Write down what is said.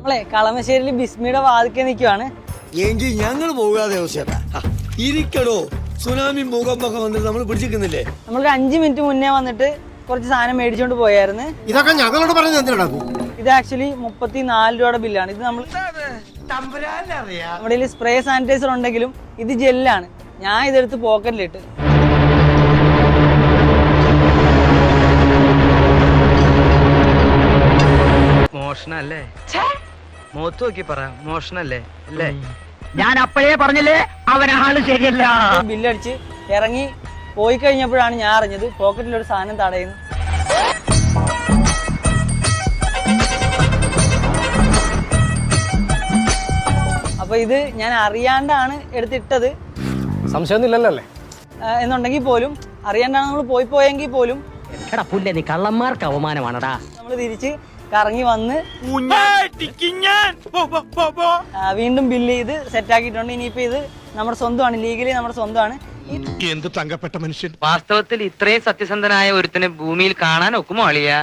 നമ്മളെ കളമശ്ശേരിയിൽ ബിസ്മിയുടെ വാതിക്കെ നിൽക്കുവാണ്. എങ്കിൽ ഞങ്ങൾ പോകാതെ ഇരിക്കടോ. സുനാമി ഭൂകമ്പൊക്കെ വന്നിട്ട് നമ്മൾ പിടിച്ചിരിക്കുന്നില്ലേ? നമ്മളൊരു 5 മിനിറ്റ് മുന്നേ വന്നിട്ട് കുറച്ച് സാധനം മേടിച്ചോണ്ട് പോയായിരുന്നു. ഇതൊക്കെ ഞങ്ങളോട് പറഞ്ഞു എന്തിനാ? ഇത് ആക്ച്വലി 34 രൂപയുടെ ബില്ലാണ്. ഇത് നമ്മുടെ സ്പ്രേ സാനിറ്റൈസർ ഉണ്ടെങ്കിലും ഇത് ജെല്ലാണ്. ഞാൻ ഇതെടുത്ത് പോക്കറ്റിലിട്ട് മോഷണല്ലേ? മുഖത്ത് നോക്കി പറ, മോഷണല്ലേ അല്ലേ? ഞാൻ അപ്പോഴേ പറഞ്ഞില്ലേ അവനാള് ശരിയല്ല. ബില്ലടിച്ച് ഇറങ്ങി പോയി കഴിഞ്ഞപ്പോഴാണ് ഞാൻ അറിഞ്ഞത് പോക്കറ്റിലൊരു സാധനം തടയുന്നു. അപ്പൊ ഇത് ഞാൻ അറിയാണ്ടാണ് എടുത്തിട്ടത്. സംശയമൊന്നുമില്ലല്ലോ അല്ലേ? എന്നുണ്ടെങ്കിൽ പോലും അറിയാണ്ടാണ് നമ്മൾ പോയെങ്കിൽ പോലും എടാ പുല്ലേ, നീ കള്ളന്മാർക്ക് അവമാനമാണടാ. നമ്മൾ തിരിച്ച് കറങ്ങി വന്ന് വീണ്ടും ബില്ല് ചെയ്ത് സെറ്റാക്കിയിട്ടുണ്ട്. ഇനിയിപ്പോ ഇത് നമ്മുടെ സ്വന്തമാണ്, ലീഗലി നമ്മുടെ സ്വന്തമാണ്. എന്ത് തങ്കപ്പെട്ട മനുഷ്യൻ. വാസ്തവത്തിൽ ഇത്രയും സത്യസന്ധനായ ഒരുത്തനെ ഭൂമിയിൽ കാണാൻ ഒക്കുമോ അളിയാ?